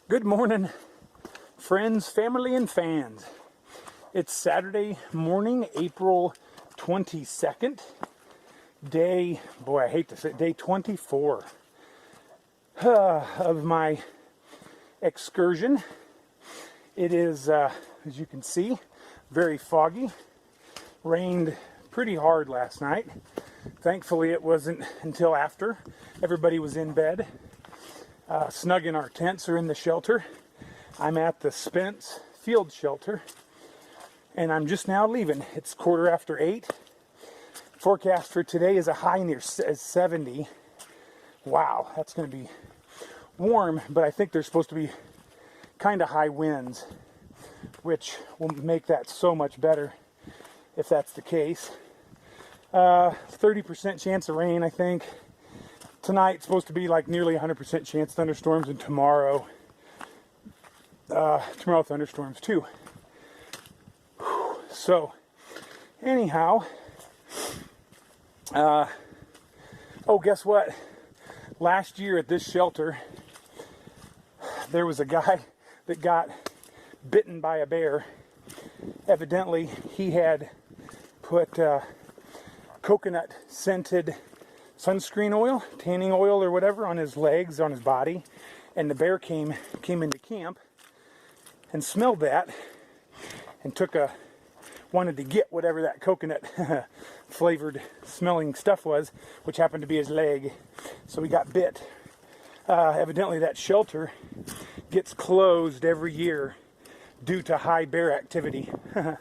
Good morning, friends, family, and fans. It's Saturday morning, April 22nd. Day 24 of my excursion. It is, as you can see, very foggy. Rained pretty hard last night. Thankfully, it wasn't until after everybody was in bed. Snug in our tents or in the shelter. I'm at the Spence Field Shelter, and I'm just now leaving. It's 8:15. Forecast for today is a high near 70. Wow, that's going to be warm, but I think there's supposed to be kind of high winds, which will make that so much better if that's the case. 30% chance of rain, I think. Tonight's supposed to be like nearly 100% chance thunderstorms, and tomorrow thunderstorms too. So anyhow, guess what? Last year at this shelter, there was a guy that got bitten by a bear. Evidently, he had put coconut scented sunscreen oil, tanning oil or whatever on his legs, on his body, and the bear came into camp and smelled that and wanted to get whatever that coconut flavored smelling stuff was, which happened to be his leg. So he got bit. Evidently that shelter gets closed every year due to high bear activity. So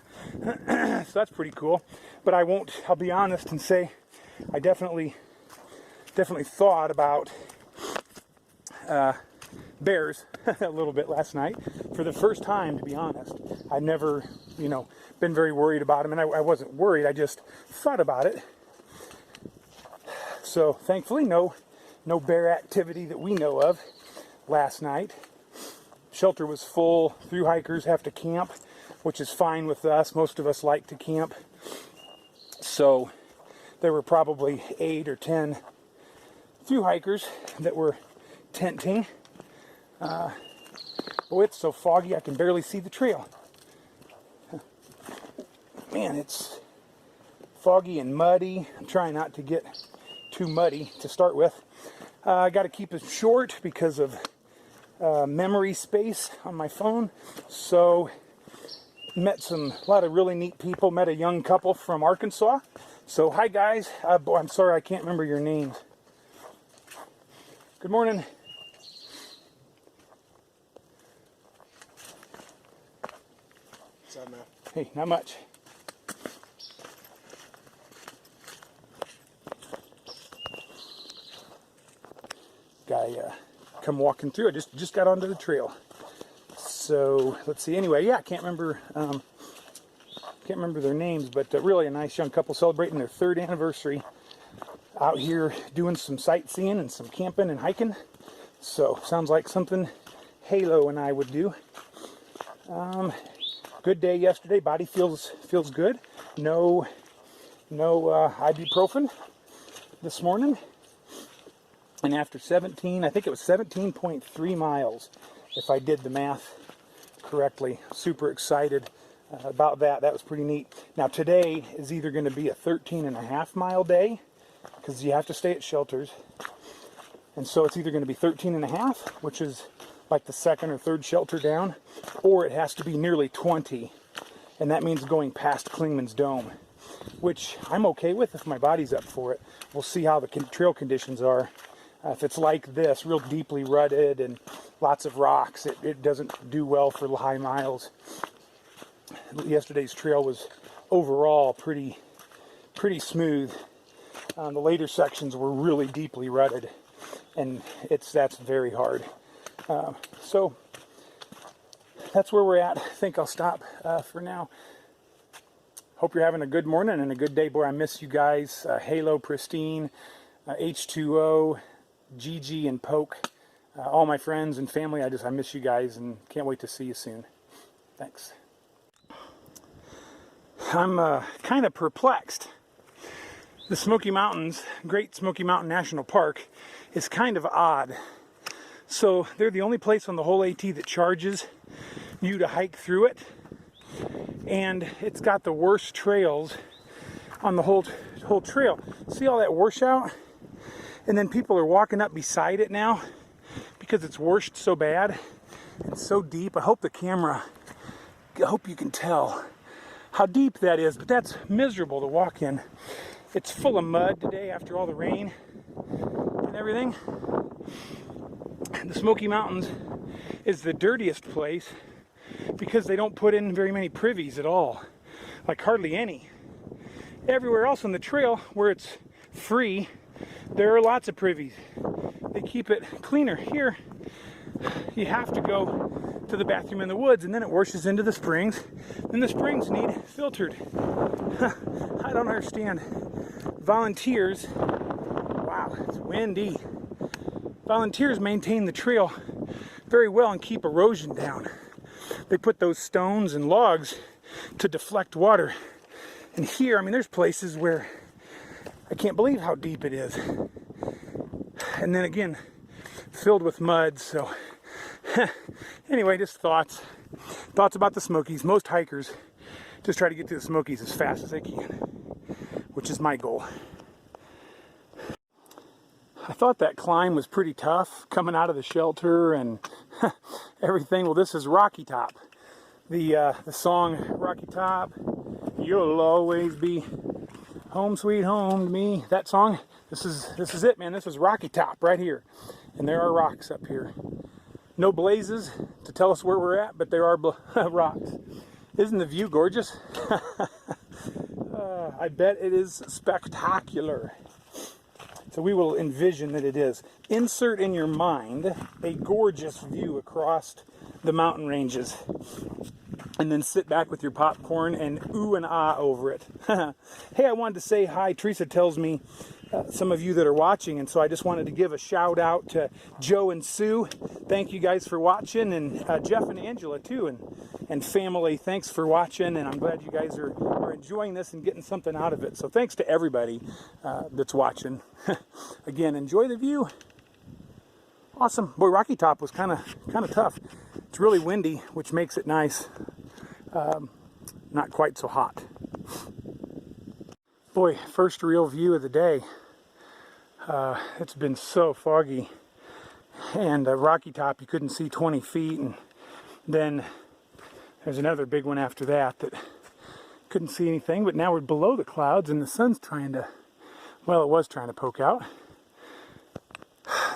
that's pretty cool. But I'll be honest and say I definitely thought about bears a little bit last night for the first time, to be honest. I'd never, been very worried about them, and I wasn't worried. I just thought about it. So thankfully, no bear activity that we know of last night. Shelter was full. Thru hikers have to camp, which is fine with us. Most of us like to camp. So there were probably 8 or 10 thru hikers that were tenting. Boy, it's so foggy I can barely see the trail. Man, it's foggy and muddy. I'm trying not to get too muddy to start with. I got to keep it short because of memory space on my phone. So met a lot of really neat people. Met a young couple from Arkansas. So hi guys. I'm sorry I can't remember your names. Good morning. What's up, man? Hey, not much. Guy come walking through. I just got onto the trail. So let's see. Anyway, yeah, I can't remember their names, but really a nice young couple celebrating their 3rd anniversary out here doing some sightseeing and some camping and hiking. So sounds like something Halo and I would do. Good day yesterday. Body feels good. No ibuprofen this morning. And after 17.3 miles, if I did the math correctly. Super excited about that. That was pretty neat. Now today is either going to be a 13.5 mile day, because you have to stay at shelters. And so it's either going to be 13.5, which is like the 2nd or 3rd shelter down, or it has to be nearly 20. And that means going past Klingman's Dome, which I'm okay with if my body's up for it. We'll see how the trail conditions are. If it's like this, real deeply rutted and lots of rocks, it doesn't do well for high miles. Yesterday's trail was overall pretty smooth. The later sections were really deeply rutted, and that's very hard. So that's where we're at. I think I'll stop for now. Hope you're having a good morning and a good day. Boy, I miss you guys. Halo, Pristine, H2O, Gigi, and Poke. All my friends and family, I miss you guys and can't wait to see you soon. Thanks. I'm kind of perplexed. The Smoky Mountains, Great Smoky Mountain National Park, is kind of odd. So they're the only place on the whole AT that charges you to hike through it. And it's got the worst trails on the whole trail. See all that washout? And then people are walking up beside it now because it's washed so bad. It's so deep. I hope you can tell how deep that is, but that's miserable to walk in. It's full of mud today after all the rain and everything. The Smoky Mountains is the dirtiest place because they don't put in very many privies at all, like hardly any. Everywhere else on the trail where it's free, there are lots of privies. They keep it cleaner. Here, you have to go to the bathroom in the woods, and then it washes into the springs, and the springs need filtered. I don't understand. Volunteers, wow, it's windy. Volunteers maintain the trail very well and keep erosion down. They put those stones and logs to deflect water. And here, I mean, there's places where I can't believe how deep it is. And then again, filled with mud, so anyway, just thoughts about the Smokies. Most hikers just try to get to the Smokies as fast as they can, which is my goal. I thought that climb was pretty tough coming out of the shelter and everything. Well, this is Rocky Top. The song Rocky Top, you'll always be home sweet home to me. That song, this is it, man. This is Rocky Top right here. And there are rocks up here. No blazes to tell us where we're at, but there are rocks. Isn't the view gorgeous? I bet it is spectacular. So we will envision that it is. Insert in your mind a gorgeous view across the mountain ranges. And then sit back with your popcorn and ooh and ah over it. Hey, I wanted to say hi. Teresa tells me some of you that are watching, and so I just wanted to give a shout out to Joe and Sue. Thank you guys for watching, and Jeff and Angela too, and family. Thanks for watching, and I'm glad you guys are enjoying this and getting something out of it. So thanks to everybody that's watching. Again, enjoy the view. Awesome. Boy, Rocky Top was kind of tough. It's really windy, which makes it nice. Not quite so hot. Boy, first real view of the day. It's been so foggy. And Rocky Top, you couldn't see 20 feet. And then there's another big one after that couldn't see anything. But now we're below the clouds and the sun's trying to, well, it was trying to poke out.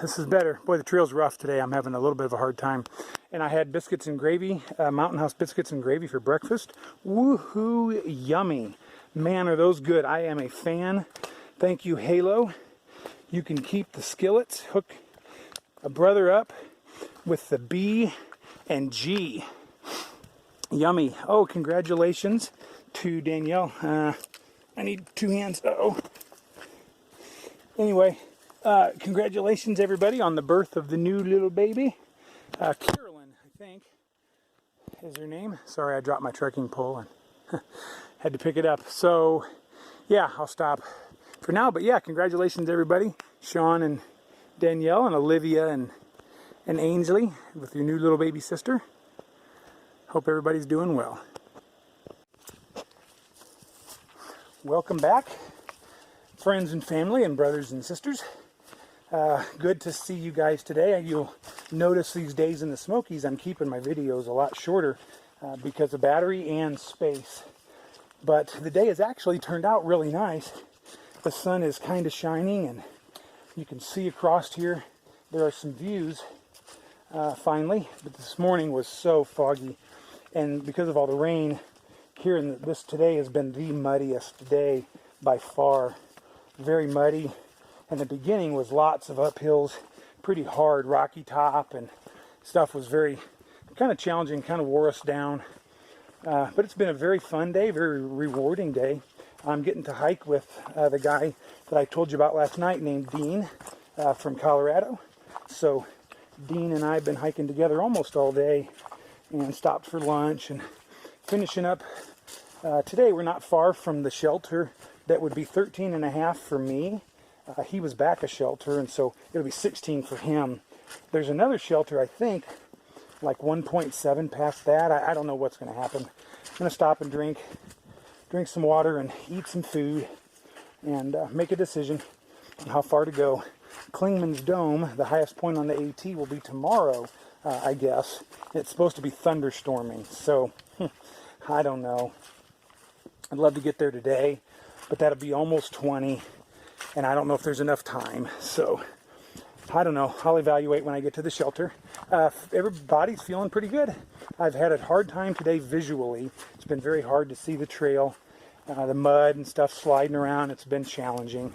This is better. Boy, the trail's rough today. I'm having a little bit of a hard time. And I had biscuits and gravy, Mountain House biscuits and gravy for breakfast. Woohoo, yummy. Man, are those good. I am a fan. Thank you, Halo. You can keep the skillets. Hook a brother up with the B and G. Yummy. Oh, congratulations to Danielle. I need two hands. Uh-oh. Anyway, congratulations, everybody, on the birth of the new little baby. Carolyn, I think, is her name. Sorry, I dropped my trekking pole and had to pick it up. So, yeah, I'll stop for now. But, yeah, congratulations, everybody. Sean and Danielle and Olivia and Ainsley with your new little baby sister. Hope everybody's doing well. Welcome back, friends and family and brothers and sisters. Good to see you guys today. You'll notice these days in the Smokies I'm keeping my videos a lot shorter because of battery and space. But the day has actually turned out really nice. The sun is kind of shining and you can see across here there are some views finally. But this morning was so foggy, and because of all the rain here this today has been the muddiest day by far. Very muddy. And the beginning was lots of uphills, pretty hard, Rocky Top, and stuff was very kind of challenging, kind of wore us down. But it's been a very fun day, very rewarding day. I'm getting to hike with the guy that I told you about last night named Dean from Colorado. So Dean and I have been hiking together almost all day and stopped for lunch and finishing up. Today we're not far from the shelter that would be 13 and a half for me. He was back a shelter, and so it'll be 16 for him. There's another shelter, I think, like 1.7 past that. I don't know what's going to happen. I'm going to stop and drink some water and eat some food and make a decision on how far to go. Clingman's Dome, the highest point on the AT, will be tomorrow, I guess. It's supposed to be thunderstorming, so I don't know. I'd love to get there today, but that'll be almost 20, and I don't know if there's enough time, so I don't know. I'll evaluate when I get to the shelter. Everybody's feeling pretty good. I've had a hard time today visually. It's been very hard to see the trail. The mud and stuff sliding around. It's been challenging.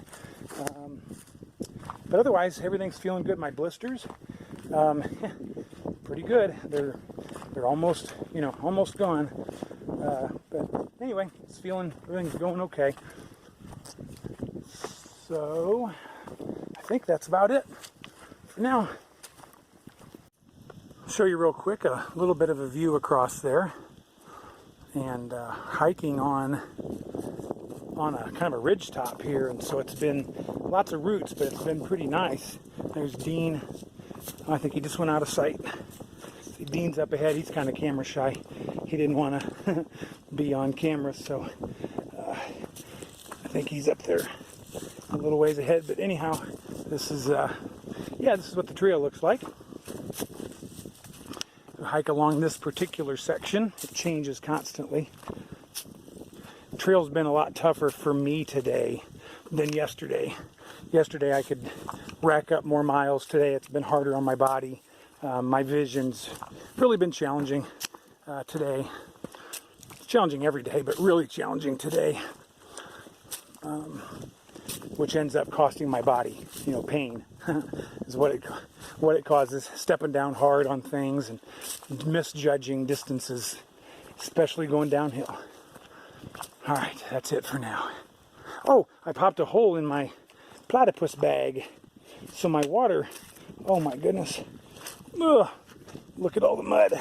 But otherwise, everything's feeling good. My blisters, pretty good. They're almost, almost gone. But anyway, everything's going okay. So I think that's about it for now. I'll show you real quick a little bit of a view across there, and hiking on a kind of a ridge top here, and so it's been lots of roots, but it's been pretty nice. There's Dean. I think he just went out of sight. See, Dean's up ahead. He's kind of camera shy. He didn't want to be on camera, so I think he's up there a little ways ahead. But anyhow, this is what the trail looks like. Hike along this particular section. It changes constantly. The trail's been a lot tougher for me today than yesterday. Yesterday I could rack up more miles. Today it's been harder on my body. My vision's really been challenging today. It's challenging every day, but really challenging today. Which ends up costing my body, pain is what it causes. Stepping down hard on things and misjudging distances, especially going downhill. All right, that's it for now. Oh, I popped a hole in my platypus bag, so my water, oh my goodness. Ugh, look at all the mud.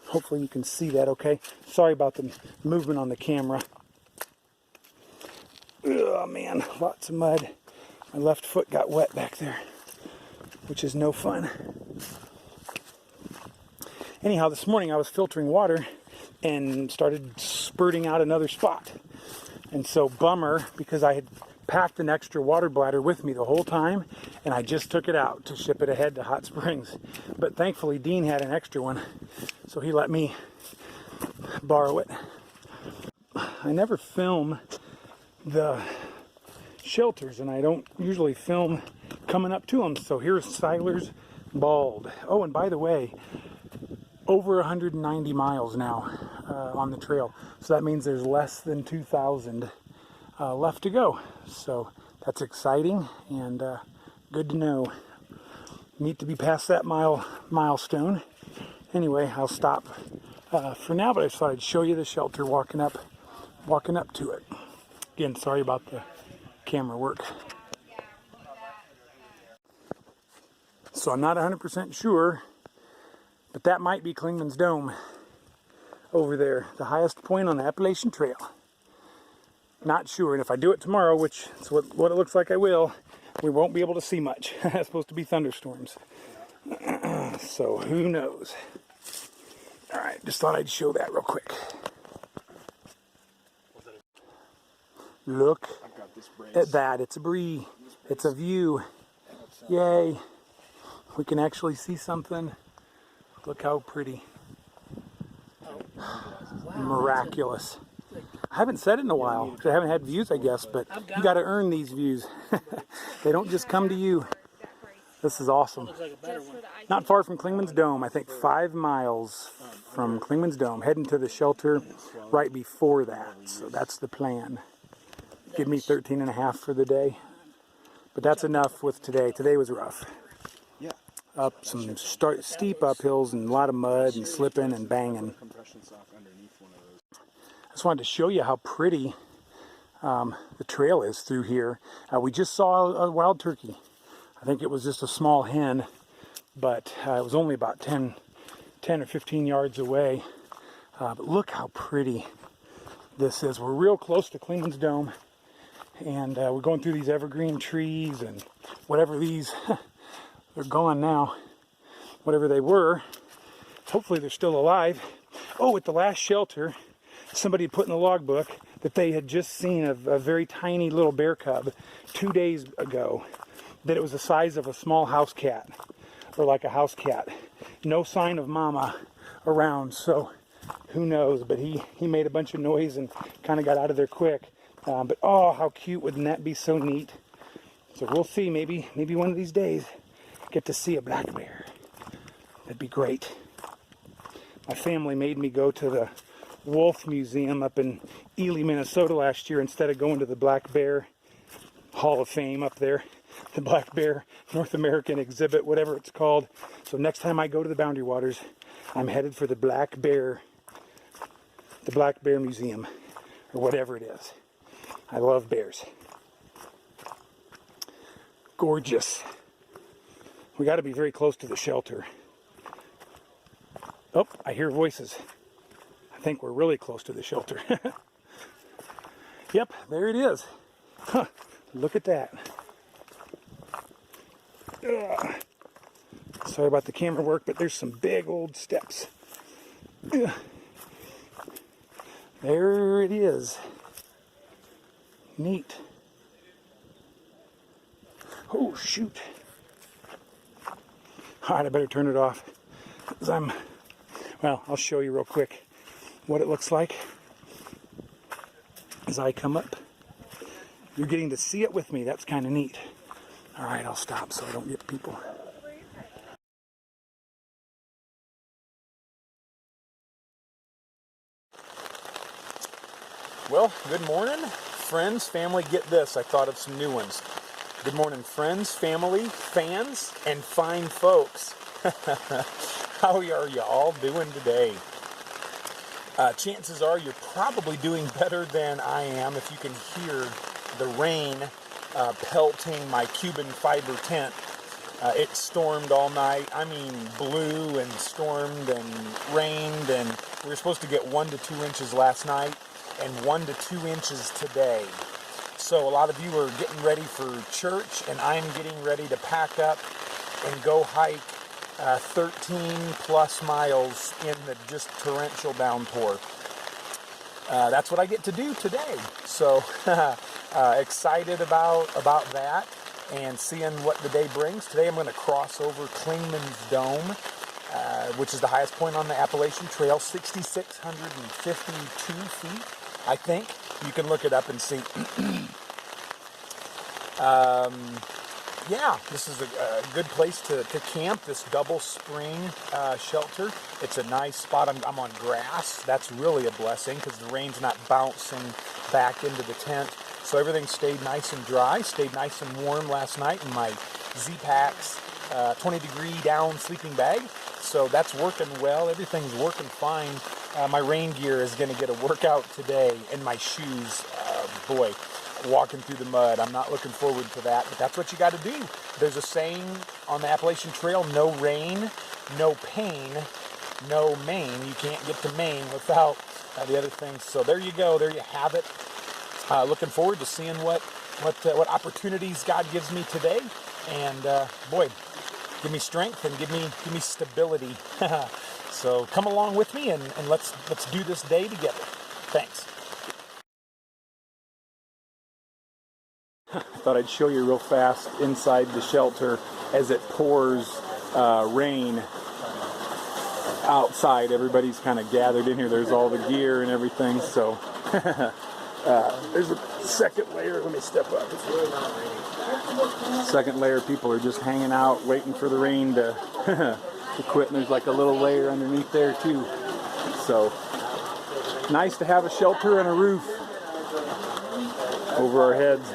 Hopefully you can see that okay. Sorry about the movement on the camera. Oh man, lots of mud. My left foot got wet back there, which is no fun. Anyhow, this morning I was filtering water and started spurting out another spot. And so bummer, because I had packed an extra water bladder with me the whole time, and I just took it out to ship it ahead to Hot Springs. But thankfully Dean had an extra one, so he let me borrow it. I never film the shelters, and I don't usually film coming up to them. So here's Siler's Bald. Oh, and by the way, over 190 miles now on the trail, so that means there's less than 2,000 left to go. So that's exciting and good to know. Neat to be past that milestone. Anyway, I'll stop for now, but I just thought I'd show you the shelter walking up to it. Again, sorry about the camera work. So I'm not 100% sure, but that might be Clingman's Dome over there, the highest point on the Appalachian Trail. Not sure, and if I do it tomorrow, which is what it looks like I will, we won't be able to see much. It's supposed to be thunderstorms. So who knows? All right, just thought I'd show that real quick. Look at that. It's a breeze. It's a view. Yay. We can actually see something. Look how pretty. Miraculous. I haven't said it in a while. I haven't had views, I guess, but you got to earn these views. They don't just come to you. This is awesome. Not far from Clingman's Dome. I think 5 miles from Clingman's Dome. Heading to the shelter right before that. So that's the plan. Give me 13.5 for the day. But that's enough with today. Today was rough. Up some steep uphills and a lot of mud and slipping and banging. I just wanted to show you how pretty the trail is through here. We just saw a wild turkey. I think it was just a small hen, but it was only about 10 or 15 yards away. But look how pretty this is. We're real close to Clingman's Dome, and we're going through these evergreen trees and whatever these They're gone now. Whatever they were. Hopefully they're still alive. Oh, at the last shelter, somebody had put in the logbook that they had just seen a very tiny little bear cub 2 days ago. That it was the size of a small house cat. Or like a house cat. No sign of mama around, so who knows. But he made a bunch of noise and kind of got out of there quick. But oh, how cute. Wouldn't that be so neat? So we'll see. Maybe one of these days get to see a black bear. That'd be great. My family made me go to the Wolf Museum up in Ely, Minnesota last year instead of going to the Black Bear Hall of Fame up there. The Black Bear North American exhibit, whatever it's called. So next time I go to the Boundary Waters, I'm headed for the Black Bear Museum, or whatever it is. I love bears. Gorgeous. We got to be very close to the shelter. Oh, I hear voices. I think we're really close to the shelter. Yep, there it is. Huh, look at that. Ugh. Sorry about the camera work, but there's some big old steps. Ugh. There it is. Neat. Oh, shoot. All right, I better turn it off. 'Cause well, I'll show you real quick what it looks like as I come up. You're getting to see it with me. That's kind of neat. All right, I'll stop so I don't get people. Well, good morning, friends, family. Get this, I thought of some new ones. Good morning, friends, family, fans, and fine folks. How are you all doing today? Chances are you're probably doing better than I am if you can hear the rain pelting my Cuban fiber tent. It stormed all night. I mean, blew and stormed and rained, and we were supposed to get 1 to 2 inches last night and 1 to 2 inches today. So a lot of you are getting ready for church, and I'm getting ready to pack up and go hike 13 plus miles in the just torrential downpour. That's what I get to do today. So excited about that and seeing what the day brings. Today I'm going to cross over Clingman's Dome, which is the highest point on the Appalachian Trail, 6,652 feet, I think. You can look it up and see. Yeah, this is a good place to camp, this double spring shelter. It's a nice spot. I'm on grass. That's really a blessing because the rain's not bouncing back into the tent. So everything stayed nice and dry, stayed nice and warm last night in my Z-Packs 20-degree down sleeping bag. So that's working well. Everything's working fine. My rain gear is going to get a workout today, and my shoes, boy, walking through the mud. I'm not looking forward to that, but that's what you got to do. There's a saying on the Appalachian Trail, no rain, no pain, no Maine. You can't get to Maine without the other things. So there you go. There you have it. Looking forward to seeing what opportunities God gives me today. And boy, give me strength and give me stability. So come along with me and let's do this day together. Thanks. I thought I'd show you real fast inside the shelter as it pours rain outside. Everybody's kind of gathered in here. There's all the gear and everything. So there's a second layer. Let me step up. It's really not raining. Second layer, people are just hanging out, waiting for the rain to quit. And there's like a little layer underneath there too. So nice to have a shelter and a roof over our heads.